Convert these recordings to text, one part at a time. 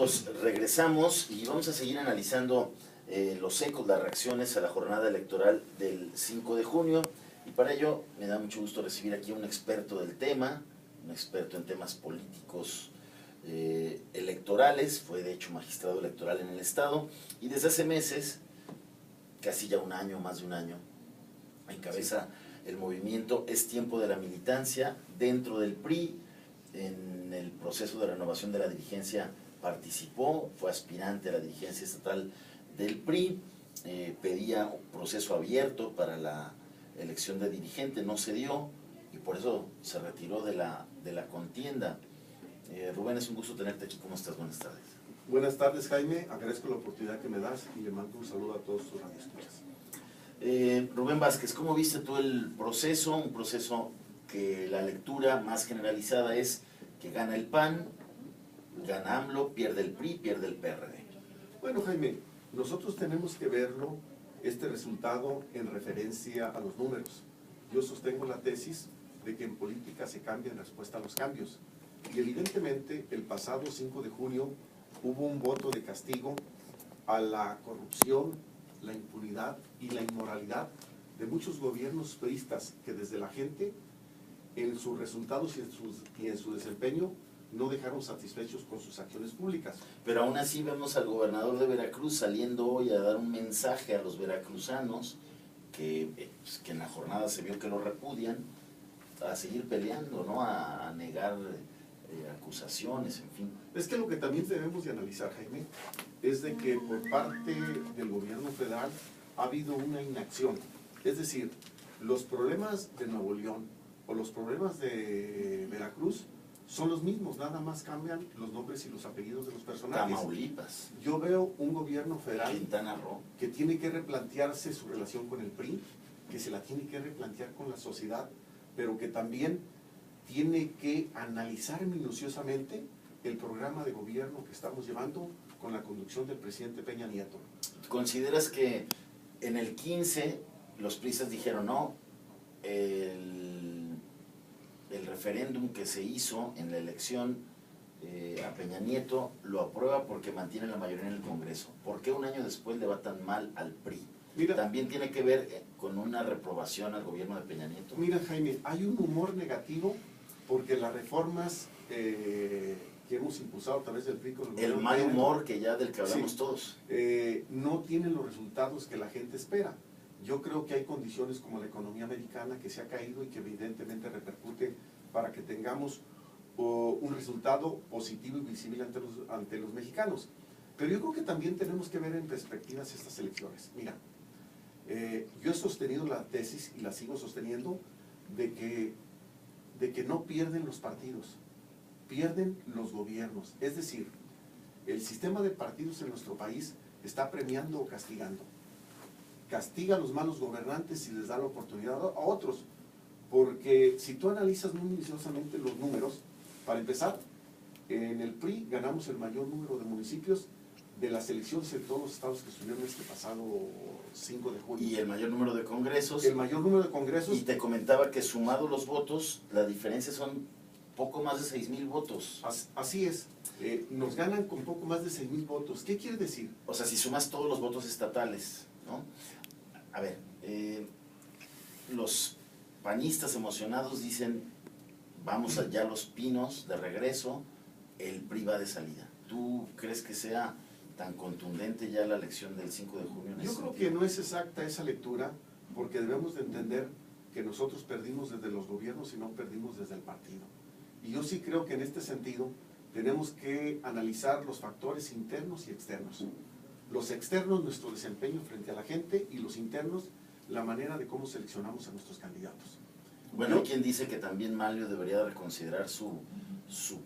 minutos regresamos y vamos a seguir analizando los ecos, las reacciones a la jornada electoral del 5 de junio. Y para ello me da mucho gusto recibir aquí a un experto del tema, un experto en temas políticos electorales, fue de hecho magistrado electoral en el Estado y desde hace meses, casi ya un año, más de un año, encabeza el movimiento Es Tiempo de la Militancia dentro del PRI. En el proceso de renovación de la dirigencia participó, fue aspirante a la dirigencia estatal del PRI, pedía un proceso abierto para la elección de dirigente, no se dio y por eso se retiró de la contienda. Rubén, es un gusto tenerte aquí. ¿Cómo estás? Buenas tardes. Buenas tardes, Jaime. Agradezco la oportunidad que me das y le mando un saludo a todos tus radioescuchas. Rubén Vázquez, ¿cómo viste tú el proceso? Un proceso que la lectura más generalizada es que gana el PAN, gana AMLO, pierde el PRI, pierde el PRD. Bueno, Jaime, nosotros tenemos que verlo, este resultado, en referencia a los números. Yo sostengo la tesis de que en política se cambia en respuesta a los cambios. Y evidentemente el pasado 5 de junio hubo un voto de castigo a la corrupción, la impunidad y la inmoralidad de muchos gobiernos priistas que desde la gente, en sus resultados y en su desempeño, no dejaron satisfechos con sus acciones públicas. Pero aún así vemos al gobernador de Veracruz saliendo hoy a dar un mensaje a los veracruzanos que en la jornada se vio que lo repudian, a seguir peleando, ¿no? A negar acusaciones, en fin. Es que lo que también debemos de analizar, Jaime, es de que por parte del gobierno federal ha habido una inacción. Es decir, los problemas de Nuevo León o los problemas de Veracruz son los mismos, nada más cambian los nombres y los apellidos de los personajes. Tamaulipas. Yo veo un gobierno federal Quintana Roo, que tiene que replantearse su relación con el PRI, que se la tiene que replantear con la sociedad, pero que también tiene que analizar minuciosamente el programa de gobierno que estamos llevando con la conducción del presidente Peña Nieto. ¿Consideras que en el 15 los priistas dijeron no? El referéndum que se hizo en la elección a Peña Nieto lo aprueba porque mantiene la mayoría en el Congreso. ¿Por qué un año después le va tan mal al PRI? Mira, ¿también tiene que ver con una reprobación al gobierno de Peña Nieto? Mira, Jaime, hay un humor negativo porque las reformas que hemos impulsado a través del PRI con el mal humor que ya del que hablamos, sí, todos. No tienen los resultados que la gente espera. Yo creo que hay condiciones como la economía americana que se ha caído y que evidentemente repercute para que tengamos un resultado positivo y visible ante los mexicanos. Pero yo creo que también tenemos que ver en perspectivas estas elecciones. Mira, yo he sostenido la tesis y la sigo sosteniendo de que no pierden los partidos, pierden los gobiernos. Es decir, el sistema de partidos en nuestro país está premiando o castigando. Castiga a los malos gobernantes y les da la oportunidad a otros. Porque si tú analizas muy minuciosamente los números, para empezar, en el PRI ganamos el mayor número de municipios de las elecciones en todos los estados que estuvieron este pasado 5 de junio. Y el mayor número de congresos. El mayor número de congresos. Y te comentaba que sumado los votos, la diferencia son poco más de 6,000 votos. Así es. Nos ganan con poco más de 6,000 votos. ¿Qué quiere decir? O sea, si sumas todos los votos estatales, ¿no? A ver, los panistas emocionados dicen, vamos allá los pinos de regreso, el PRI va de salida. ¿Tú crees que sea tan contundente ya la elección del 5 de junio? Yo creo que no es exacta esa lectura, porque debemos de entender que nosotros perdimos desde los gobiernos y no perdimos desde el partido. Y yo sí creo que en este sentido tenemos que analizar los factores internos y externos. Los externos, nuestro desempeño frente a la gente, y los internos, la manera de cómo seleccionamos a nuestros candidatos. Bueno, hay quien dice que también Manlio debería reconsiderar su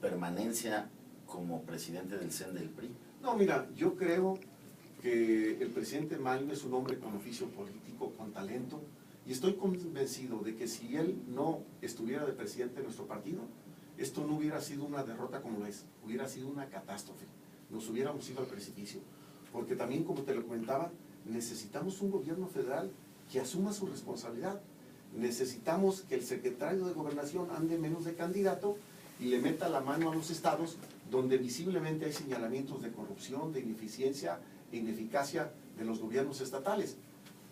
permanencia como presidente del CEN del PRI. No, mira, yo creo que el presidente Manlio es un hombre con oficio político, con talento, y estoy convencido de que si él no estuviera de presidente de nuestro partido, esto no hubiera sido una derrota como lo es, hubiera sido una catástrofe. Nos hubiéramos ido al precipicio. Porque también, como te lo comentaba, necesitamos un gobierno federal que asuma su responsabilidad. Necesitamos que el secretario de Gobernación ande menos de candidato y le meta la mano a los estados donde visiblemente hay señalamientos de corrupción, de ineficiencia e ineficacia de los gobiernos estatales.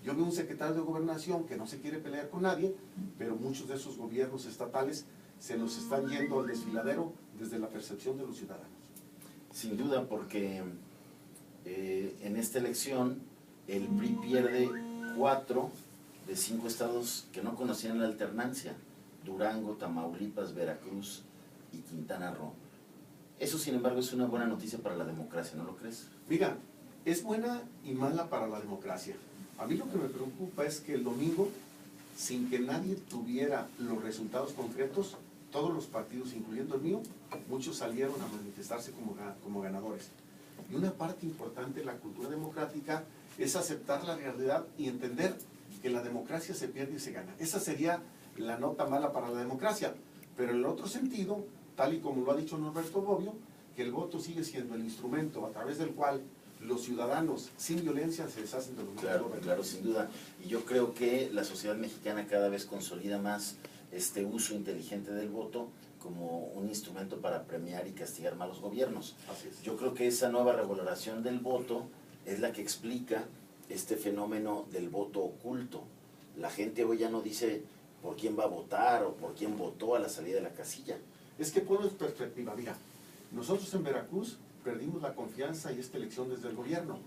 Yo veo un secretario de Gobernación que no se quiere pelear con nadie, pero muchos de esos gobiernos estatales se nos están yendo al desfiladero desde la percepción de los ciudadanos. Sin duda, porque en esta elección el PRI pierde 4 de 5 estados que no conocían la alternancia: Durango, Tamaulipas, Veracruz y Quintana Roo. Eso, sin embargo, es una buena noticia para la democracia, ¿no lo crees? Mira, es buena y mala para la democracia. A mí lo que me preocupa es que el domingo, sin que nadie tuviera los resultados concretos, todos los partidos, incluyendo el mío, muchos salieron a manifestarse como ganadores. Y una parte importante de la cultura democrática es aceptar la realidad y entender que la democracia se pierde y se gana. Esa sería la nota mala para la democracia. Pero en el otro sentido, tal y como lo ha dicho Norberto Bobbio, que el voto sigue siendo el instrumento a través del cual los ciudadanos sin violencia se deshacen de los Claro, claro, sin duda. Y yo creo que la sociedad mexicana cada vez consolida más este uso inteligente del voto como un instrumento para premiar y castigar malos gobiernos. Así es. Yo creo que esa nueva regulación del voto es la que explica este fenómeno del voto oculto. La gente hoy ya no dice por quién va a votar o por quién votó a la salida de la casilla. Es que ponlo en perspectiva. Mira, nosotros en Veracruz perdimos la confianza y esta elección desde el gobierno.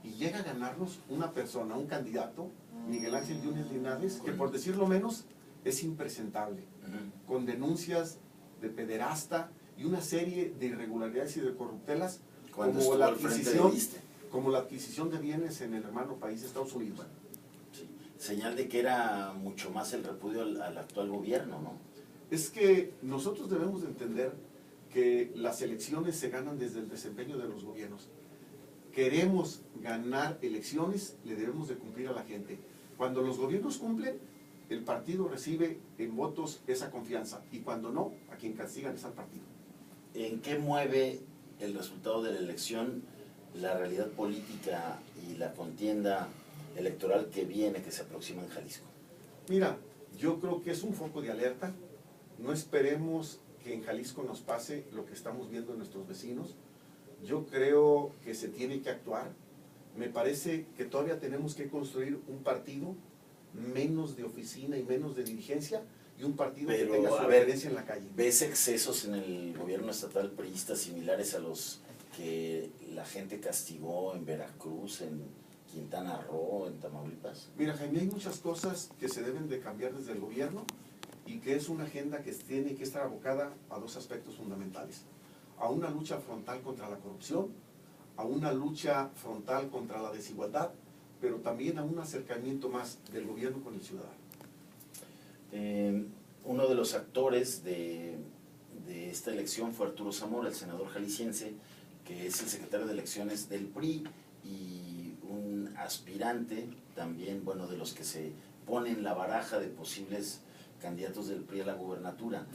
Y llega a ganarnos una persona, un candidato, Miguel Ángel Yunes Linares, que por decirlo menos es impresentable, con denuncias de pederasta y una serie de irregularidades y de corruptelas, como la adquisición de bienes en el hermano país de Estados Unidos. Bueno, sí. Señal de que era mucho más el repudio al actual gobierno, ¿no? Es que nosotros debemos de entender que las elecciones se ganan desde el desempeño de los gobiernos. Queremos ganar elecciones, le debemos de cumplir a la gente. Cuando los gobiernos cumplen, el partido recibe en votos esa confianza, y cuando no, a quien castigan es al partido. ¿En qué mueve el resultado de la elección la realidad política y la contienda electoral que viene, que se aproxima en Jalisco? Mira, yo creo que es un foco de alerta. No esperemos que en Jalisco nos pase lo que estamos viendo en nuestros vecinos. Yo creo que se tiene que actuar. Me parece que todavía tenemos que construir un partido menos de oficina y menos de dirigencia, y un partido que tenga su referencia en la calle. ¿Ves excesos en el gobierno estatal priista similares a los que la gente castigó en Veracruz, en Quintana Roo, en Tamaulipas? Mira, Jaime, hay muchas cosas que se deben de cambiar desde el gobierno, y que es una agenda que tiene que estar abocada a 2 aspectos fundamentales: a una lucha frontal contra la corrupción, a una lucha frontal contra la desigualdad, pero también a un acercamiento más del gobierno con el ciudadano. Uno de los actores de esta elección fue Arturo Zamora, el senador jalisciense, que es el secretario de elecciones del PRI y un aspirante también, bueno, de los que se pone en la baraja de posibles candidatos del PRI a la gubernatura.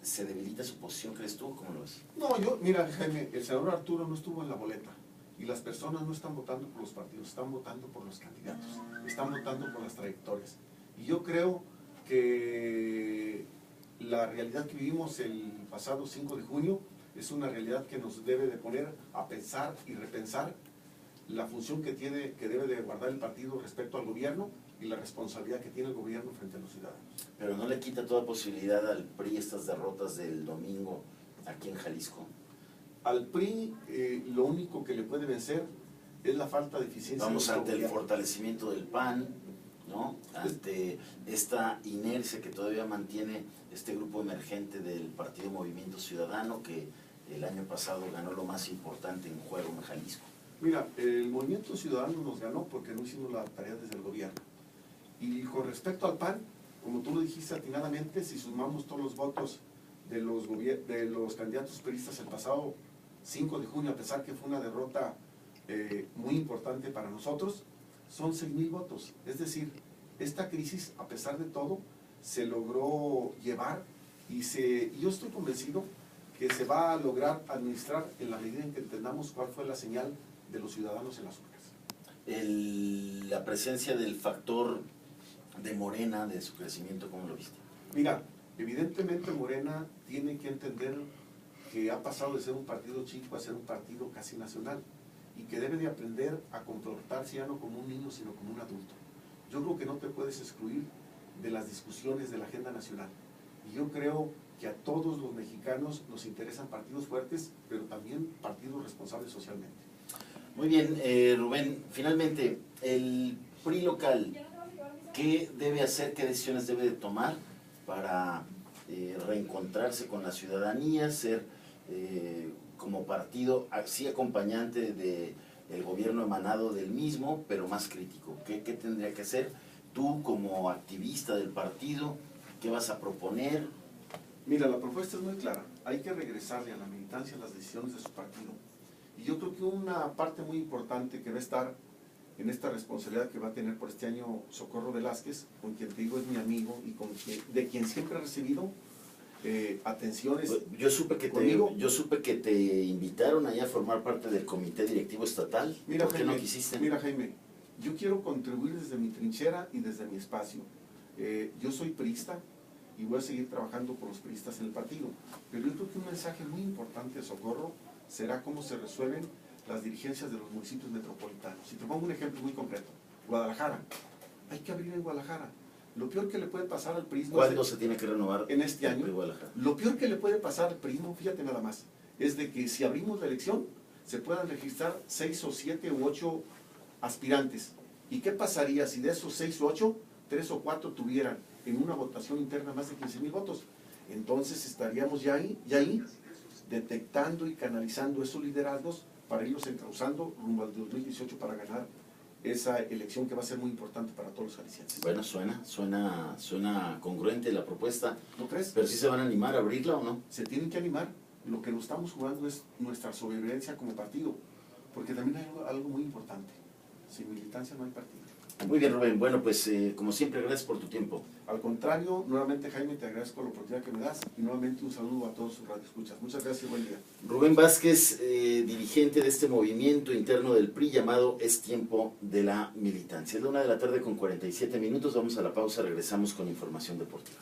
¿Se debilita su posición, crees tú? ¿Cómo lo ves? No, mira, Jaime, el senador Arturo no estuvo en la boleta, y las personas no están votando por los partidos, están votando por los candidatos, están votando por las trayectorias. Y yo creo que la realidad que vivimos el pasado 5 de junio es una realidad que nos debe de poner a pensar y repensar la función que debe de guardar el partido respecto al gobierno, y la responsabilidad que tiene el gobierno frente a los ciudadanos. Pero ¿no le quita toda posibilidad al PRI estas derrotas del domingo aquí en Jalisco? Al PRI lo único que le puede vencer es la falta de eficiencia. Vamos ante el fortalecimiento del PAN, ¿no? Ante esta inercia que todavía mantiene este grupo emergente del Partido Movimiento Ciudadano, que el año pasado ganó lo más importante en juego en Jalisco. Mira, el Movimiento Ciudadano nos ganó porque no hicimos la tarea desde el gobierno. Y con respecto al PAN, como tú lo dijiste atinadamente, si sumamos todos los votos de los candidatos priistas el pasado 5 de junio, a pesar que fue una derrota muy importante para nosotros, son 6,000 votos. Es decir, esta crisis, a pesar de todo, se logró llevar, y yo estoy convencido que se va a lograr administrar en la medida en que entendamos cuál fue la señal de los ciudadanos en las urnas. La presencia del factor de Morena, de su crecimiento, ¿cómo lo viste? Mira, evidentemente Morena tiene que entender que ha pasado de ser un partido chico a ser un partido casi nacional y que debe de aprender a comportarse ya no como un niño, sino como un adulto. Yo creo que no te puedes excluir de las discusiones de la agenda nacional. Y yo creo que a todos los mexicanos nos interesan partidos fuertes, pero también partidos responsables socialmente. Muy bien, Rubén, finalmente, el PRI local, ¿qué debe hacer, qué decisiones debe de tomar para reencontrarse con la ciudadanía, ser como partido así acompañante del gobierno emanado del mismo, pero más crítico? ¿Qué tendría que hacer tú como activista del partido? ¿Qué vas a proponer? Mira, la propuesta es muy clara. Hay que regresarle a la militancia las decisiones de su partido. Y yo creo que una parte muy importante que va a estar en esta responsabilidad que va a tener por este año Socorro Velázquez, con quien te digo es mi amigo y de quien siempre he recibido atenciones. Yo supe que te invitaron ahí a formar parte del comité directivo estatal. Mira, ¿Por qué no quisiste? Mira, Jaime, yo quiero contribuir desde mi trinchera y desde mi espacio. Yo soy priista y voy a seguir trabajando por los priistas en el partido. Pero yo creo que un mensaje muy importante de Socorro será cómo se resuelven las dirigencias de los municipios metropolitanos. Si te pongo un ejemplo muy concreto, Guadalajara. Hay que abrir en Guadalajara. Lo peor que le puede pasar al PRI... ¿Cuándo se tiene que renovar en este año? Guadalajara? Lo peor que le puede pasar al PRI, fíjate nada más, es de que si abrimos la elección, se puedan registrar 6 o 7 u 8 aspirantes. ¿Y qué pasaría si de esos 6 o 8, 3 o 4 tuvieran en una votación interna más de 15,000 votos? Entonces estaríamos ya ahí detectando y canalizando esos liderazgos para irlos encauzando rumbo al 2018 para ganar esa elección que va a ser muy importante para todos los jaliscienses. Bueno, suena congruente la propuesta. ¿No crees? ¿Pero sí se van a animar a abrirla o no? Se tienen que animar. Lo que nos estamos jugando es nuestra sobrevivencia como partido, porque también hay algo muy importante. Sin militancia no hay partido. Muy bien, Rubén. Bueno, pues como siempre, gracias por tu tiempo. Al contrario, nuevamente, Jaime, te agradezco la oportunidad que me das y nuevamente un saludo a todos sus radioescuchas. Muchas gracias y buen día. Rubén Vázquez, dirigente de este movimiento interno del PRI llamado Es Tiempo de la Militancia. Es la 1:47 p.m. Vamos a la pausa, regresamos con información deportiva.